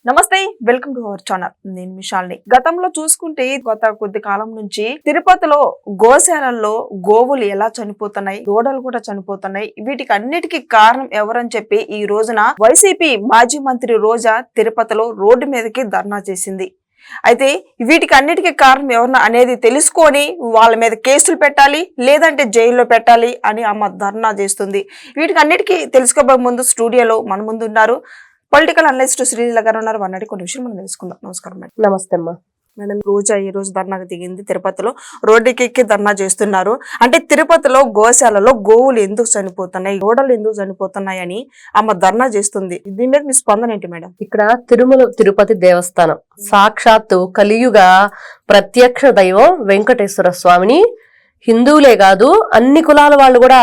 నమస్తే, welcome to our channel. నేను మిషాల్ని. గతంలో చూసుకుంటే గత కొద్ది కాలం నుంచి తిరుపతిలో గోశాలల్లో గోవులు ఎలా చనిపోతున్నాయి, దూడలు కూడా చనిపోతున్నాయి. వీటికి అన్నిటికీ కారణం ఎవరని చెప్పి ఈ రోజున వైసీపీ మాజీ మంత్రి రోజా తిరుపతిలో రోడ్డు మీదకి ధర్నా చేసింది. అయితే వీటికి అన్నిటికీ కారణం ఎవరన్నా అనేది తెలుసుకొని వాళ్ళ మీద కేసులు పెట్టాలి, లేదంటే జైల్లో పెట్టాలి అని ఆమె ధర్నా చేస్తుంది. వీటికి అన్నిటికీ తెలుసుకోబోయే ముందు స్టూడియోలో మన ముందు ఉన్నారు పొలిటికల్ అనలిస్ట్ శ్రీలీల గారు ఉన్నారు. వారిని కొన్ని విషయాలు మనం తెలుసుకుందాం. నమస్కారం మేడం. నమస్తే అమ్మా. మేడం, రోజా ఈ రోజు ధర్నాకు దిగింది. తిరుపతిలో రోడ్డుకెక్కి ధర్నా చేస్తున్నారు. అంటే తిరుపతిలో గోశాలలో గోవులు ఎందుకు చనిపోతున్నాయి, గోడలు ఎందుకు చనిపోతున్నాయి అని ఆమె ధర్నా చేస్తుంది. దీని మీద మీ స్పందన ఏంటి మేడం? ఇక్కడ తిరుపతి దేవస్థానం సాక్షాత్తు కలియుగ ప్రత్యక్ష దైవం వెంకటేశ్వర స్వామిని హిందువులే కాదు అన్ని కులాల వాళ్ళు కూడా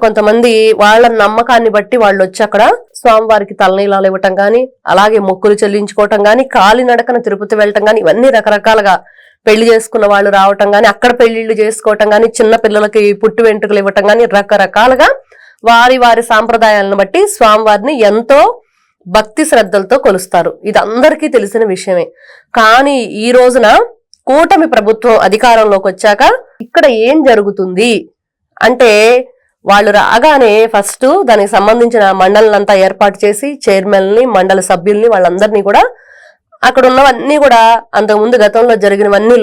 కొంతమంది వాళ్ళ నమ్మకాన్ని బట్టి వాళ్ళు వచ్చి అక్కడ స్వామివారికి తలనీలాలు ఇవ్వటం గాని, అలాగే మొక్కులు చెల్లించుకోవటం గాని, కాలినడకన తిరుపతి వెళ్ళటం గాని, ఇవన్నీ రకరకాలుగా పెళ్లి చేసుకున్న వాళ్ళు రావటం గాని, అక్కడ పెళ్లిళ్లు చేసుకోవటం గాని, చిన్న పిల్లలకి పుట్టు వెంట్రుకలు ఇవ్వటం గాని, రకరకాలుగా వారి సాంప్రదాయాలను బట్టి స్వామివారిని ఎంతో భక్తి శ్రద్ధలతో కొలుస్తారు. ఇది అందరికీ తెలిసిన విషయమే. కానీ ఈ రోజున కూటమి ప్రభుత్వం అధికారంలోకి వచ్చాక ఇక్కడ ఏం జరుగుతుంది అంటే, వాళ్ళు రాగానే ఫస్ట్ దానికి సంబంధించిన మండలంతా ఏర్పాటు చేసి చైర్మన్ని, మండల సభ్యుల్ని, వాళ్ళందరినీ కూడా అక్కడ ఉన్నవన్నీ కూడా అంతకుముందు గతంలో జరిగినవన్నీ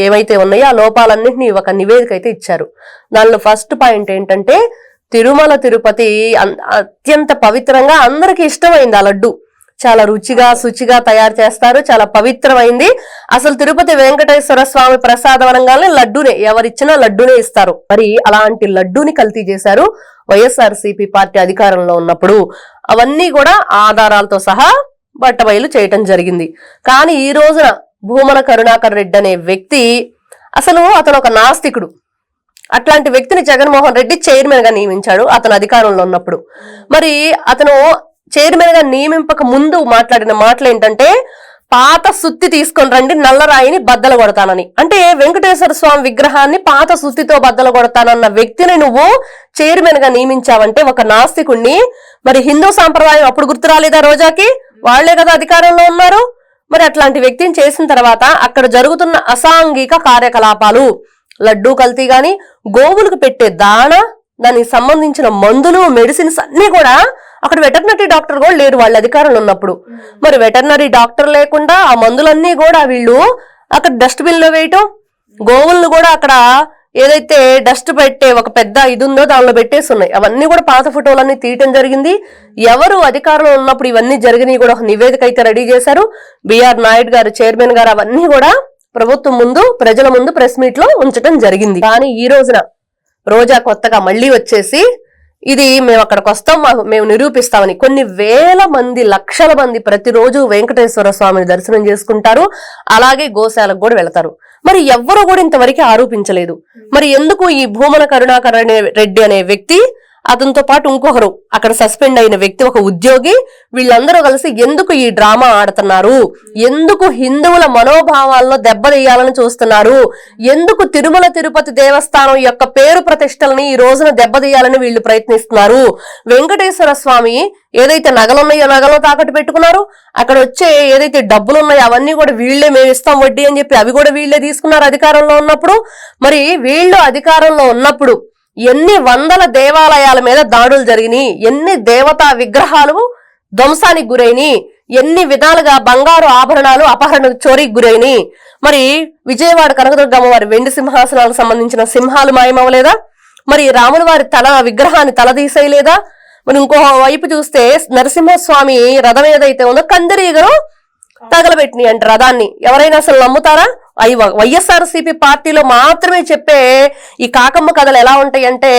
ఏవైతే ఉన్నాయో ఆ లోపాలన్నింటినీ ఒక నివేదిక అయితే ఇచ్చారు. దానిలో ఫస్ట్ పాయింట్ ఏంటంటే, తిరుపతి అత్యంత పవిత్రంగా అందరికి ఇష్టమైంది. ఆ లడ్డు చాలా రుచిగా శుచిగా తయారు చేస్తారు, చాలా పవిత్రమైంది. అసలు తిరుపతి వెంకటేశ్వర స్వామి ప్రసాదం అనగానే లడ్డూనే, ఎవరిచ్చినా లడ్డూనే ఇస్తారు. మరి అలాంటి లడ్డూని కల్తీ చేశారు వైఎస్ఆర్సీపీ పార్టీ అధికారంలో ఉన్నప్పుడు. అవన్నీ కూడా ఆధారాలతో సహా బట్టబయలు చేయటం జరిగింది. కానీ ఈ రోజున భూమన కరుణాకర్ రెడ్డి అనే వ్యక్తి, అసలు అతను ఒక నాస్తికుడు. అట్లాంటి వ్యక్తిని జగన్మోహన్ రెడ్డి చైర్మన్ గా నియమించాడు అతను అధికారంలో ఉన్నప్పుడు. మరి అతను చైర్మన్ గా నియమింపక ముందు మాట్లాడిన మాటలు ఏంటంటే, పాత సుత్తి తీసుకొని రండి, నల్లరాయిని బద్దలు కొడతానని. అంటే వెంకటేశ్వర స్వామి విగ్రహాన్ని పాత సుత్తితో బద్దలు కొడతానన్న వ్యక్తిని నువ్వు చైర్మన్ గా నియమించావంటే ఒక నాస్తికుణ్ణి. మరి హిందూ సాంప్రదాయం అప్పుడు గుర్తు రాలేదా రోజాకి? వాళ్లే కదా అధికారంలో ఉన్నారు. మరి అట్లాంటి వ్యక్తిని చేసిన తర్వాత అక్కడ జరుగుతున్న అసాంఘిక కార్యకలాపాలు, లడ్డూ కల్తీ గాని, గోవులకు పెట్టే దానికి సంబంధించిన మందులు, మెడిసిన్స్ అన్ని కూడా అక్కడ వెటర్నరీ డాక్టర్ కూడా లేరు వాళ్ళ అధికారంలో ఉన్నప్పుడు. మరి వెటర్నరీ డాక్టర్ లేకుండా ఆ మందులన్నీ కూడా వీళ్ళు అక్కడ డస్ట్బిన్ లో వేయటం, గోవులను కూడా అక్కడ ఏదైతే డస్ట్ పెట్టే ఒక పెద్ద ఇది ఉందో దానిలో పెట్టేసి ఉన్నాయి. అవన్నీ కూడా పాత ఫోటోలన్నీ తీయటం జరిగింది. ఎవరు అధికారంలో ఉన్నప్పుడు ఇవన్నీ జరిగినాయి కూడా ఒక నివేదిక అయితే రెడీ చేశారు. బిఆర్ నాయుడు గారు చైర్మన్ గారు అవన్నీ కూడా ప్రభుత్వం ముందు, ప్రజల ముందు ప్రెస్ మీట్ లో ఉంచడం జరిగింది. కానీ ఈ రోజున రోజా కొత్తగా మళ్లీ వచ్చేసి ఇది మేము అక్కడికి వస్తాం, మేము నిరూపిస్తామని కొన్ని వేల మంది, లక్షల మంది ప్రతిరోజు వెంకటేశ్వర స్వామిని దర్శనం చేసుకుంటారు. అలాగే గోశాలకు కూడా వెళతారు. మరి ఎవ్వరూ కూడా ఇంతవరకు ఆరోపించలేదు. మరి ఎందుకు ఈ భూమన కరుణాకర్ రెడ్డి అనే వ్యక్తి, అతనితో పాటు ఇంకొకరు అక్కడ సస్పెండ్ అయిన వ్యక్తి, ఒక ఉద్యోగి, వీళ్ళందరూ కలిసి ఎందుకు ఈ డ్రామా ఆడుతున్నారు? ఎందుకు హిందువుల మనోభావాలను దెబ్బతీయాలని చూస్తున్నారు? ఎందుకు తిరుపతి దేవస్థానం యొక్క పేరు ప్రతిష్టలని ఈ రోజున దెబ్బతీయాలని వీళ్ళు ప్రయత్నిస్తున్నారు? వెంకటేశ్వర స్వామి ఏదైతే నగలున్నాయో నగలు తాకట్టు పెట్టుకున్నారు. అక్కడ వచ్చే ఏదైతే డబ్బులు ఉన్నాయో అవన్నీ కూడా వీళ్లే, మేము ఇస్తాం వడ్డీ అని చెప్పి అవి కూడా వీళ్లే తీసుకున్నారు అధికారంలో ఉన్నప్పుడు. మరి వీళ్ళు అధికారంలో ఉన్నప్పుడు ఎన్ని వందల దేవాలయాల మీద దాడులు జరిగినాయి, ఎన్ని దేవతా విగ్రహాలు ధ్వంసానికి గురైనాయి, ఎన్ని విధాలుగా బంగారు ఆభరణాలు అపహరణ చోరీకి గురైనాయి. మరి విజయవాడ కనకదుర్గమ్మ వారి వెండి సింహాసనాలకు సంబంధించిన సింహాలు మాయమవలేదా? మరి రాముల వారి విగ్రహాన్ని తలదీసేయలేదా? మరి ఇంకో వైపు చూస్తే నరసింహస్వామి రథం ఏదైతే ఉందో కందిరీగలు తగలబెట్టినాయి అంటే రథాన్ని. ఎవరైనా అసలు నమ్ముతారా? అవి వైఎస్ఆర్సీపీ పార్టీలో మాత్రమే చెప్పే ఈ కాకమ్మ కథలు ఎలా ఉంటాయి అంటే,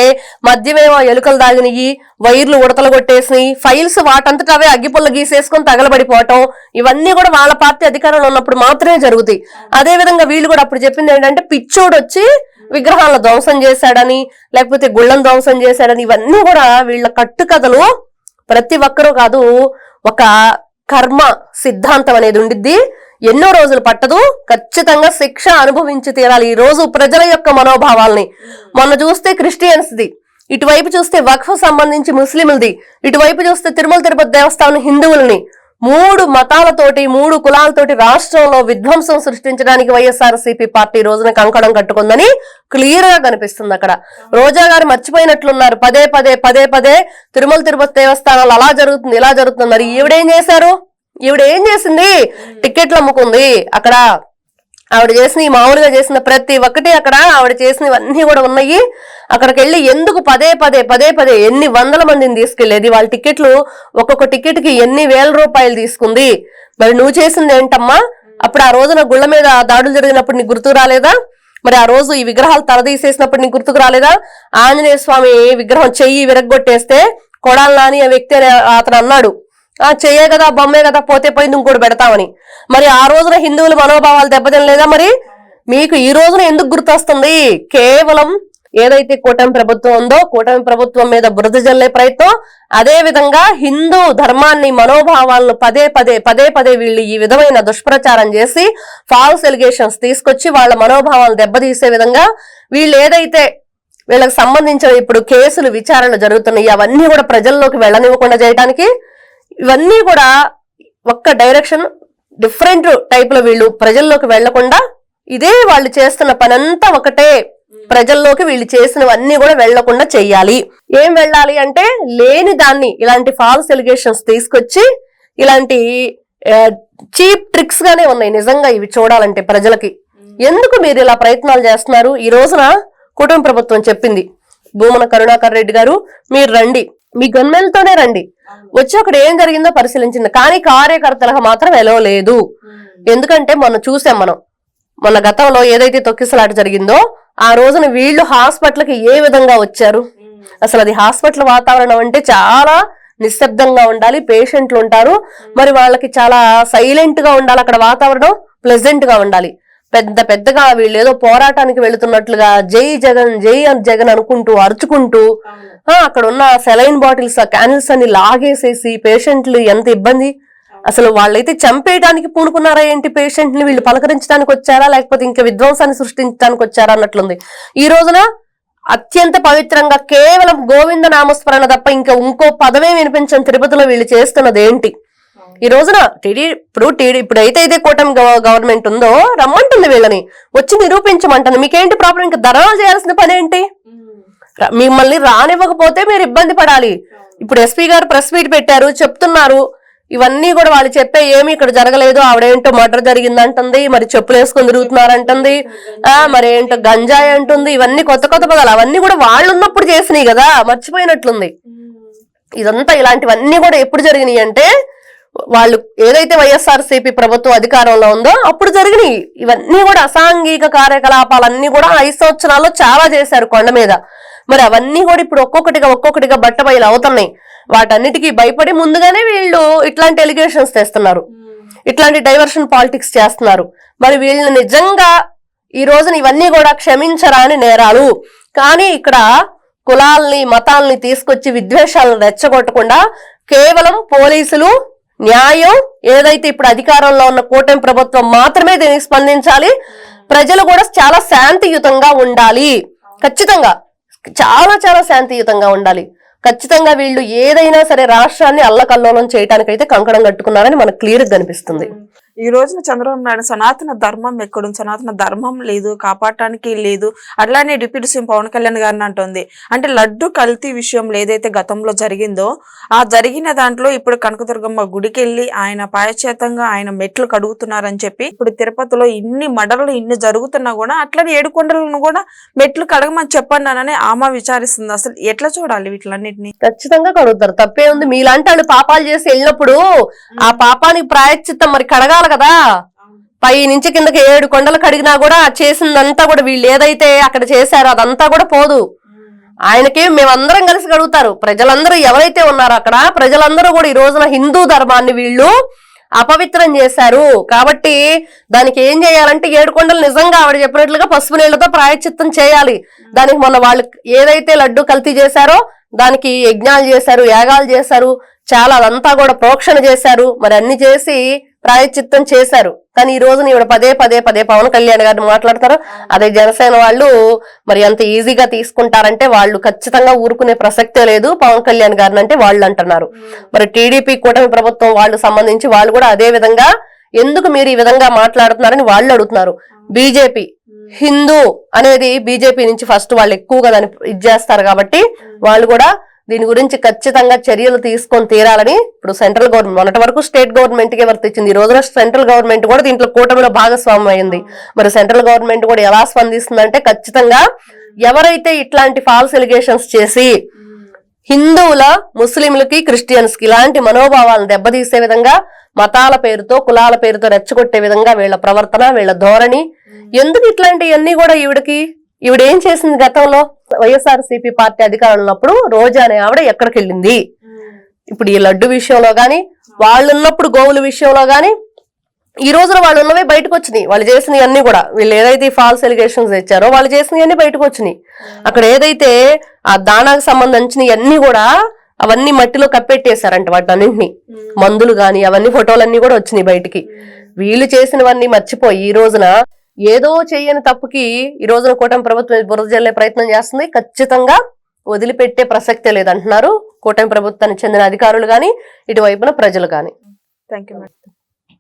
మద్యమేమో ఎలుకలు దాగినయి, వైర్లు ఉడతలు కొట్టేసినాయి, ఫైల్స్ వాటంతటా అవే అగ్గిపుల్ల గీసేసుకొని తగలబడిపోవటం, ఇవన్నీ కూడా వాళ్ళ పార్టీ అధికారంలో ఉన్నప్పుడు మాత్రమే జరుగుతాయి. అదే విధంగా వీళ్ళు కూడా అప్పుడు చెప్పింది ఏంటంటే, పిచ్చోడు వచ్చి విగ్రహాలను ధ్వంసం చేశాడని, లేకపోతే గుళ్ళను ధ్వంసం చేశాడని, ఇవన్నీ కూడా వీళ్ళ కట్టుకథలు. ప్రతి ఒక్కరూ కాదు, ఒక కర్మ సిద్ధాంతం అనేది ఉండిద్ది. ఎన్నో రోజులు పట్టదు, ఖచ్చితంగా శిక్ష అనుభవించి తీరాలి. ఈ రోజు ప్రజల యొక్క మనోభావాల్ని మొన్న చూస్తే క్రిస్టియన్స్ది, ఇటువైపు చూస్తే వక్ఫ్ సంబంధించి ముస్లింలది, ఇటువైపు చూస్తే తిరుపతి దేవస్థానం హిందువుల్ని 3 మతాలతోటి 3 కులాలతోటి రాష్ట్రంలో విధ్వంసం సృష్టించడానికి వైఎస్ఆర్సీపీ పార్టీ రోజున కంకణం కట్టుకుందని క్లియర్ గా కనిపిస్తుంది. అక్కడ రోజా గారు మర్చిపోయినట్లున్నారు. పదే పదే తిరుమల తిరుపతి దేవస్థానాలు అలా జరుగుతుంది ఇలా జరుగుతుంది. మరి ఈవిడేం చేశారు? ఈవిడేం చేసింది? టికెట్లు అమ్ముకుంది. అక్కడ ఆవిడ చేసిన మామూలుగా చేసిన ప్రతి ఒక్కటి అక్కడ ఆవిడ చేసినవన్నీ కూడా ఉన్నాయి. అక్కడికి వెళ్ళి ఎందుకు పదే పదే ఎన్ని వందల మందిని తీసుకెళ్లేది? వాళ్ళ టికెట్లు ఒక్కొక్క టికెట్ కి ఎన్ని వేల రూపాయలు తీసుకుంది? మరి నువ్వు చేసింది ఏంటమ్మా? అప్పుడు ఆ రోజున గుళ్ళ మీద దాడులు జరిగినప్పుడు నీకు గుర్తుకు రాలేదా? మరి ఆ రోజు ఈ విగ్రహాలు తలదీసేసినప్పుడు నీకు గుర్తుకు రాలేదా? ఆంజనేయ స్వామి విగ్రహం చెయ్యి విరగ్గొట్టేస్తే కొడాలి నాని ఆ వ్యక్తి అతను అన్నాడు, చెయ్యే కదా బొమ్మే కదా పోతే పోయింది ఇంకోటి పెడతామని. మరి ఆ రోజున హిందువుల మనోభావాలు దెబ్బతినలేదా? మరి మీకు ఈ రోజున ఎందుకు గుర్తొస్తుంది? కేవలం ఏదైతే కూటమి ప్రభుత్వం ఉందో కూటమి ప్రభుత్వం మీద బురద జల్లే ప్రయత్నం, అదే విధంగా హిందూ ధర్మాన్ని మనోభావాలను పదే వీళ్ళు ఈ విధమైన దుష్ప్రచారం చేసి ఫాల్స్ ఎలిగేషన్స్ తీసుకొచ్చి వాళ్ళ మనోభావాలను దెబ్బతీసే విధంగా వీళ్ళు ఏదైతే వీళ్ళకి సంబంధించిన ఇప్పుడు కేసులు విచారణలు జరుగుతున్నాయి అవన్నీ కూడా ప్రజల్లోకి వెళ్ళనివ్వకుండా చేయడానికి ఇవన్నీ కూడా ఒక్క డైరెక్షన్ డిఫరెంట్ టైప్ లో వీళ్ళు ప్రజల్లోకి వెళ్లకుండా ఇదే వాళ్ళు చేస్తున్న పనంతా ఒకటే, ప్రజల్లోకి వీళ్ళు చేసినవన్నీ కూడా వెళ్లకుండా చెయ్యాలి. ఏం వెళ్ళాలి అంటే లేని దాన్ని ఇలాంటి ఫాల్స్ ఎలిగేషన్స్ తీసుకొచ్చి ఇలాంటి చీప్ ట్రిక్స్ గానే ఉన్నాయి నిజంగా ఇవి చూడాలంటే ప్రజలకి. ఎందుకు మీరు ఇలా ప్రయత్నాలు చేస్తున్నారు? ఈ రోజున కుటుంబ ప్రభుత్వం చెప్పింది, భూమన కరుణాకర్ రెడ్డి గారు మీరు రండి, మీ గన్మెన్లతోనే రండి, వచ్చి అక్కడ ఏం జరిగిందో పరిశీలించింది. కానీ కార్యకర్తలకు మాత్రం ఎలవ లేదు. ఎందుకంటే మొన్న గతంలో ఏదైతే తొక్కిసలాట జరిగిందో ఆ రోజున వీళ్ళు హాస్పిటల్కి ఏ విధంగా వచ్చారు? అసలు అది హాస్పిటల్ వాతావరణం అంటే చాలా నిశ్శబ్దంగా ఉండాలి, పేషెంట్లు ఉంటారు, మరి వాళ్ళకి చాలా సైలెంట్ గా ఉండాలి, అక్కడ వాతావరణం ప్లెజెంట్ గా ఉండాలి. పెద్దగా వీళ్ళు ఏదో పోరాటానికి వెళుతున్నట్లుగా జై జగన్ అనుకుంటూ అరుచుకుంటూ అక్కడ ఉన్న సెలైన్ బాటిల్స్ క్యానిల్స్ అన్ని లాగేసేసి పేషెంట్లు ఎంత ఇబ్బంది. అసలు వాళ్ళైతే చంపేయడానికి పూనుకున్నారా ఏంటి? పేషెంట్ ని వీళ్ళు పలకరించడానికి వచ్చారా లేకపోతే ఇంకా విధ్వంసాన్ని సృష్టించడానికి వచ్చారా అన్నట్లుంది. ఈ రోజున అత్యంత పవిత్రంగా కేవలం గోవింద నామస్మరణ తప్ప ఇంకా ఇంకో పదమే వినిపించని తిరుపతిలో వీళ్ళు చేస్తున్నది ఏంటి? ఈ రోజున ఇప్పుడు అయితే కూటమి గవర్నమెంట్ ఉందో రమ్మంటుంది, వీళ్ళని వచ్చి నిరూపించమంటుంది. మీకేంటి ప్రాబ్లం? ఇంకా ధర్నాలు చేయాల్సిన పని ఏంటి? మిమ్మల్ని రానివ్వకపోతే మీరు ఇబ్బంది పడాలి. ఇప్పుడు ఎస్పీ గారు ప్రెస్ మీట్ పెట్టారు, చెప్తున్నారు ఇవన్నీ కూడా వాళ్ళు చెప్పే ఏమి ఇక్కడ జరగలేదు, ఆవిడేంటో మర్డర్ జరిగిందంటుంది, మరి చెప్పులు వేసుకొని తిరుగుతున్నారంటుంది, మరి ఏంటో గంజాయి అంటుంది, ఇవన్నీ కొత్త పదాలు, అవన్నీ కూడా వాళ్ళు ఉన్నప్పుడు చేసినాయి కదా, మర్చిపోయినట్లుంది. ఇదంతా ఇలాంటివన్నీ కూడా ఎప్పుడు జరిగినాయి అంటే వాళ్ళు ఏదైతే వైఎస్ఆర్సీపీ ప్రభుత్వం అధికారంలో ఉందో అప్పుడు జరిగినాయి. ఇవన్నీ కూడా అసాంఘిక కార్యకలాపాలన్నీ కూడా 5 సంవత్సరాల్లో చాలా చేశారు కొండ మీద. మరి అవన్నీ కూడా ఇప్పుడు ఒక్కొక్కటిగా బట్టబయలు అవుతున్నాయి. వాటన్నిటికీ భయపడి ముందుగానే వీళ్ళు ఇట్లాంటి ఎలిగేషన్స్ తెస్తున్నారు, ఇట్లాంటి డైవర్షన్ పాలిటిక్స్ చేస్తున్నారు. మరి వీళ్ళని నిజంగా ఈ రోజున ఇవన్నీ కూడా క్షమించరాని నేరాలు. కానీ ఇక్కడ కులాల్ని మతాల్ని తీసుకొచ్చి విద్వేషాలను రెచ్చగొట్టకుండా కేవలం పోలీసులు న్యాయం ఏదైతే ఇప్పుడు అధికారంలో ఉన్న కూటమి ప్రభుత్వం మాత్రమే దీనికి స్పందించాలి. ప్రజలు కూడా చాలా శాంతియుతంగా ఉండాలి, ఖచ్చితంగా చాలా శాంతియుతంగా ఉండాలి. ఖచ్చితంగా వీళ్ళు ఏదైనా సరే రాష్ట్రాన్ని అల్లకల్లోలం చేయడానికైతే కంకణం కట్టుకున్నారని మనకు క్లియర్ గా కనిపిస్తుంది. ఈ రోజున చంద్రబాబు నాయుడు సనాతన ధర్మం ఎక్కడుంది, సనాతన ధర్మం లేదు, కాపాడటానికి లేదు, అట్లానే డిప్యూటీ సీఎం పవన్ కళ్యాణ్ గారిని అంటుంది. అంటే లడ్డు కల్తీ విషయంలో ఏదైతే గతంలో జరిగిందో ఆ జరిగిన దాంట్లో ఇప్పుడు కనకదుర్గమ్మ గుడికి వెళ్ళి ఆయన పాయచేతంగా ఆయన మెట్లు కడుగుతున్నారని చెప్పి ఇప్పుడు తిరుపతిలో ఇన్ని మడలు ఇన్ని జరుగుతున్నా కూడా అట్లనే 7 కొండలను కూడా మెట్లు కడగమని చెప్పండి అని ఆమె విచారిస్తుంది. అసలు ఎట్లా చూడాలి వీటిలన్నిటిని? ఖచ్చితంగా కడుగుతారు, తప్పే ఉంది. మీలాంటి వాళ్ళు పాపాలు చేసి వెళ్ళినప్పుడు ఆ పాపానికి ప్రాయశ్చిత్తం మరి కడగాలి కదా. పై నుంచి కిందకి 7 కొండలు కడిగినా కూడా చేసిందంతా కూడా వీళ్ళు ఏదైతే అక్కడ చేశారో అదంతా కూడా పోదు. ఆయనకి మేమందరం కలిసి కడుగుతారు. ప్రజలందరూ ఎవరైతే ఉన్నారో అక్కడ ప్రజలందరూ కూడా ఈ రోజున హిందూ ధర్మాన్ని వీళ్ళు అపవిత్రం చేశారు. కాబట్టి దానికి ఏం చేయాలంటే 7 కొండలు నిజంగా ఆవిడ చెప్పినట్లుగా పసుపు నీళ్లతో ప్రాయశ్చిత్తం చేయాలి. దానికి మొన్న వాళ్ళు ఏదైతే లడ్డు కల్తీ చేశారో దానికి యజ్ఞాలు చేశారు, యాగాలు చేశారు, చాలా అదంతా కూడా ప్రోక్షణ చేశారు. మరి అన్ని చేసి ప్రాయశ్చిత్తం చేశారు. కానీ ఈ రోజున ఈవిడ పదే పదే పదే పవన్ కళ్యాణ్ గారిని మాట్లాడతారు. అదే జనసేన వాళ్ళు మరి అంత ఈజీగా తీసుకుంటారంటే వాళ్ళు ఖచ్చితంగా ఊరుకునే ప్రసక్తే లేదు పవన్ కళ్యాణ్ గారిని అంటే వాళ్ళు అంటున్నారు. మరి టీడీపీ కూటమి ప్రభుత్వం వాళ్ళు సంబంధించి వాళ్ళు కూడా అదే విధంగా ఎందుకు మీరు ఈ విధంగా మాట్లాడుతున్నారని వాళ్ళు అడుగుతున్నారు. బీజేపీ హిందూ అనేది బీజేపీ నుంచి ఫస్ట్ వాళ్ళు ఎక్కువగా దాన్ని ఇది చేస్తారు కాబట్టి వాళ్ళు కూడా దీని గురించి ఖచ్చితంగా చర్యలు తీసుకొని తీరాలని ఇప్పుడు సెంట్రల్ గవర్నమెంట్ మొన్నటి వరకు స్టేట్ గవర్నమెంట్ కే వర్తించింది. ఈ రోజున సెంట్రల్ గవర్నమెంట్ కూడా దీంట్లో కూటమిలో భాగస్వామ్యం అయింది. మరి సెంట్రల్ గవర్నమెంట్ కూడా ఎలా స్పందిస్తుందంటే ఖచ్చితంగా ఎవరైతే ఇట్లాంటి ఫాల్స్ ఎలిగేషన్స్ చేసి హిందువుల ముస్లింలకి క్రిస్టియన్స్ కి ఇలాంటి మనోభావాలను దెబ్బతీసే విధంగా మతాల పేరుతో కులాల పేరుతో రెచ్చగొట్టే విధంగా వీళ్ళ ప్రవర్తన వీళ్ళ ధోరణి ఎందుకు ఇట్లాంటివన్నీ కూడా ఈవిడేం చేసింది గతంలో వైఎస్ఆర్సీపీ పార్టీ అధికారంలో ఉన్నప్పుడు రోజా అనే ఆవిడ ఎక్కడికి వెళ్ళింది. ఇప్పుడు ఈ లడ్డు విషయంలో గాని వాళ్ళు ఉన్నప్పుడు గోవుల విషయంలో గాని ఈ రోజున వాళ్ళు ఉన్నవే బయటకు వచ్చినాయి. వాళ్ళు చేసినవి అన్ని కూడా వీళ్ళు ఏదైతే ఫాల్స్ ఎలిగేషన్స్ ఇచ్చారో వాళ్ళు చేసినవి అన్ని బయటకు వచ్చినాయి. అక్కడ ఏదైతే ఆ దానాకు సంబంధించినవి అన్ని కూడా అవన్నీ మట్టిలో కప్పెట్టేశారంట వాటి అన్నింటినీ మందులు గాని అవన్నీ ఫోటోలన్నీ కూడా వచ్చినాయి బయటికి. వీళ్ళు చేసినవన్నీ మర్చిపోయి ఈ రోజున ఏదో చెయ్యని తప్పుకి ఈ రోజున కూటమి ప్రభుత్వం బురద జల్లే ప్రయత్నం చేస్తుంది. ఖచ్చితంగా వదిలిపెట్టే ప్రసక్తే లేదంటున్నారు కూటమి ప్రభుత్వానికి చెందిన అధికారులు గాని ఇటువైపున ప్రజలు గాని. Thank you madam.